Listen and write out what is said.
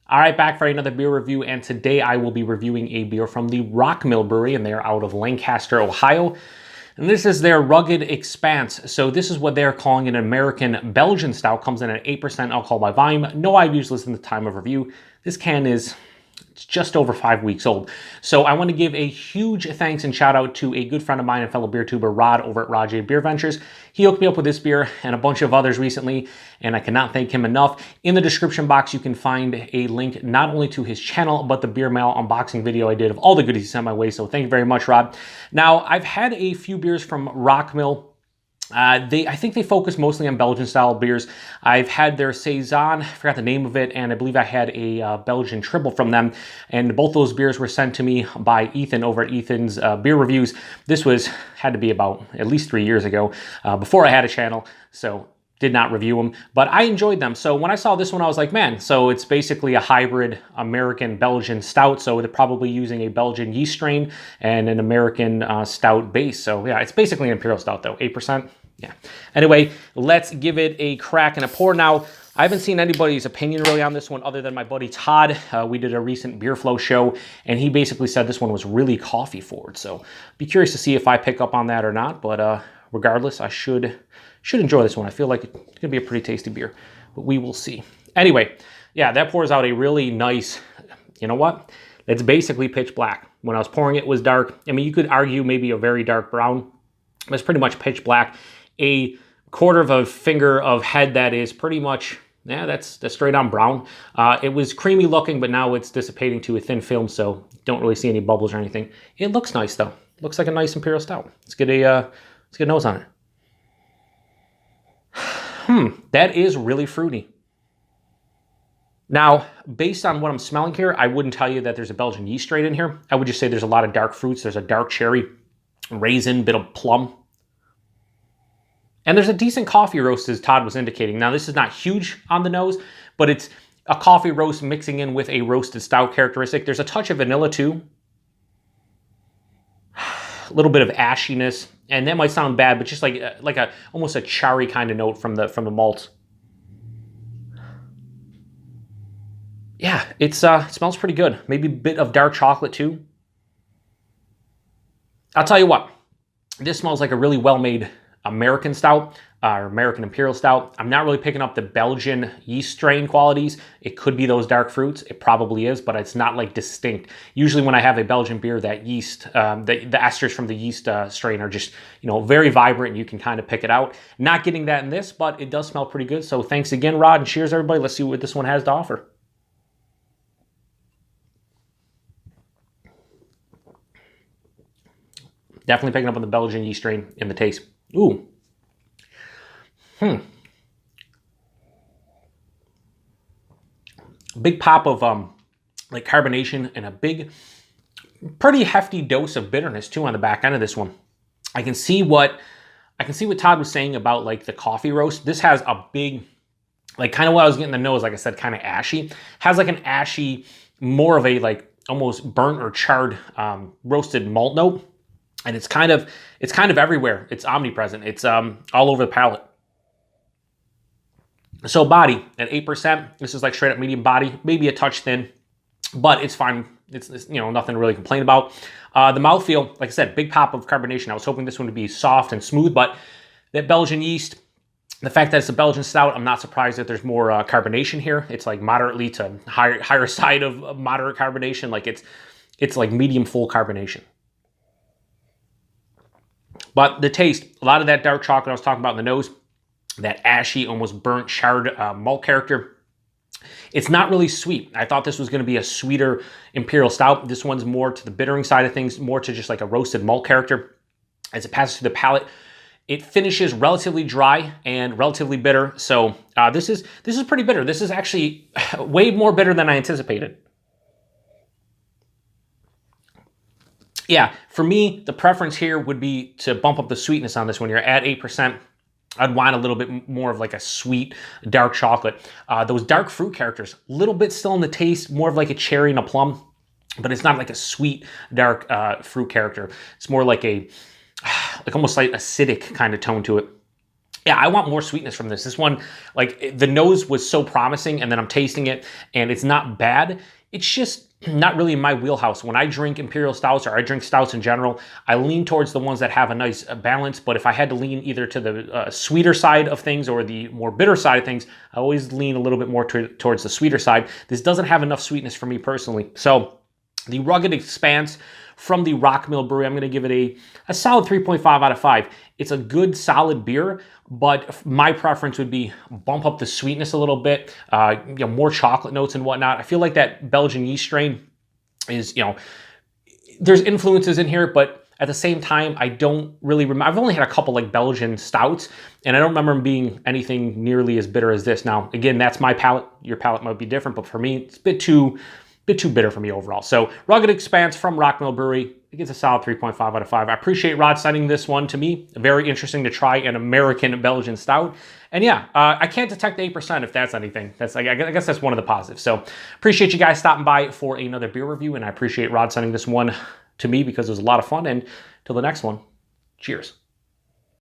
All right, back for another beer review, and today I will be reviewing a beer from the Rockmill Brewery, and they're out of Lancaster, Ohio. And this is their Rugged Expanse. So this is what they're calling an American-Belgian Stout. Comes in at 8% alcohol by volume. No IBUs listed at the time of review. This can is just over 5 weeks old. So I want to give a huge thanks and shout out to a good friend of mine and fellow beer tuber, Rod, over at Rod J BeerVentures. He hooked me up with this beer and a bunch of others recently, and I cannot thank him enough. In the description box, you can find a link not only to his channel, but the beer mail unboxing video I did of all the goodies he sent my way. So thank you very much, Rod. Now, I've had a few beers from Rockmill. I think they focus mostly on Belgian style beers. I've had their Saison, I forgot the name of it, and I believe I had a Belgian triple from them. And both those beers were sent to me by Ethan over at Ethan's Beer Reviews. This had to be about at least 3 years ago, before I had a channel, so did not review them, but I enjoyed them. So when I saw this one, I was like, man, so it's basically a hybrid American-Belgian Stout. So they're probably using a Belgian yeast strain and an American Stout base. So yeah, it's basically an Imperial Stout though, 8%. Yeah. Anyway, let's give it a crack and a pour. Now, I haven't seen anybody's opinion really on this one other than my buddy Todd. We did a recent Beer Flow show, and he basically said this one was really coffee forward. So be curious to see if I pick up on that or not. But regardless, I should enjoy this one. I feel like it's going to be a pretty tasty beer, but we will see. Anyway, yeah, that pours out a really nice, you know what? It's basically pitch black. When I was pouring it, it was dark. I mean, you could argue maybe a very dark brown, but it's pretty much pitch black. A quarter of a finger of head that is pretty much, yeah, that's straight on brown. It was creamy looking, but now it's dissipating to a thin film, so don't really see any bubbles or anything. It looks nice though. Looks like a nice Imperial Stout. Let's get a nose on it. That is really fruity. Now, based on what I'm smelling here, I wouldn't tell you that there's a Belgian yeast strain in here. I would just say there's a lot of dark fruits. There's a dark cherry, raisin, bit of plum. And there's a decent coffee roast, as Todd was indicating. Now, this is not huge on the nose, but it's a coffee roast mixing in with a roasted stout characteristic. There's a touch of vanilla too. A little bit of ashiness, and that might sound bad, but just like almost a cherry kind of note from the malt. Yeah, it smells pretty good. Maybe a bit of dark chocolate too. I'll tell you what, this smells like a really well-made American Stout, or American Imperial Stout. I'm not really picking up the Belgian yeast strain qualities. It could be those dark fruits. It probably is, but it's not like distinct. Usually when I have a Belgian beer, that yeast, the esters from the yeast strain are just, you know, very vibrant and you can kind of pick it out. Not getting that in this, but it does smell pretty good. So thanks again, Rod, and cheers everybody. Let's see what this one has to offer. Definitely picking up on the Belgian yeast strain in the taste. Ooh. Big pop of like carbonation and a big, pretty hefty dose of bitterness too on the back end of this one. I can see what Todd was saying about like the coffee roast. This has a big, like kind of what I was getting in the nose, like I said, kind of ashy. Has like an ashy, more of a like almost burnt or charred roasted malt note. And it's kind of everywhere. It's omnipresent. It's all over the palate. So body at 8%. This is like straight up medium body, maybe a touch thin, but it's fine. It's you know, nothing to really complain about. The mouthfeel, like I said, big pop of carbonation. I was hoping this one would be soft and smooth, but that Belgian yeast, the fact that it's a Belgian Stout, I'm not surprised that there's more carbonation here. It's like moderately to higher side of moderate carbonation. Like it's like medium full carbonation. But the taste, a lot of that dark chocolate I was talking about in the nose, that ashy, almost burnt, charred malt character. It's not really sweet. I thought this was going to be a sweeter Imperial Stout. This one's more to the bittering side of things, more to just like a roasted malt character. As it passes through the palate, it finishes relatively dry and relatively bitter. So this is pretty bitter. This is actually way more bitter than I anticipated. Yeah, for me, the preference here would be to bump up the sweetness on this one. You're at 8%. I'd want a little bit more of like a sweet, dark chocolate. Those dark fruit characters, a little bit still in the taste, more of like a cherry and a plum, but it's not like a sweet, dark fruit character. It's more like almost like acidic kind of tone to it. yeah, I want more sweetness from this. This one, like the nose was so promising, and then I'm tasting it and it's not bad. It's just not really in my wheelhouse. When I drink Imperial Stouts, or I drink Stouts in general, I lean towards the ones that have a nice balance. But if I had to lean either to the sweeter side of things or the more bitter side of things, I always lean a little bit more towards the sweeter side. This doesn't have enough sweetness for me personally. So the Rugged Expanse from the Rockmill Brewery, I'm going to give it a solid 3.5 out of 5. It's a good, solid beer, but my preference would be bump up the sweetness a little bit, more chocolate notes and whatnot. I feel like that Belgian yeast strain is, there's influences in here, but at the same time, I don't really remember. I've only had a couple like Belgian stouts, and I don't remember them being anything nearly as bitter as this. Now, again, that's my palate. Your palate might be different, but for me, it's a bit too bitter for me overall. So Rugged Expanse from Rockmill Brewery, it gets a solid 3.5 out of 5. I appreciate Rod sending this one to me. Very interesting to try an American-Belgian Stout. And yeah, I can't detect 8% if that's anything. I guess that's one of the positives. So appreciate you guys stopping by for another beer review, and I appreciate Rod sending this one to me because it was a lot of fun. And till the next one, cheers.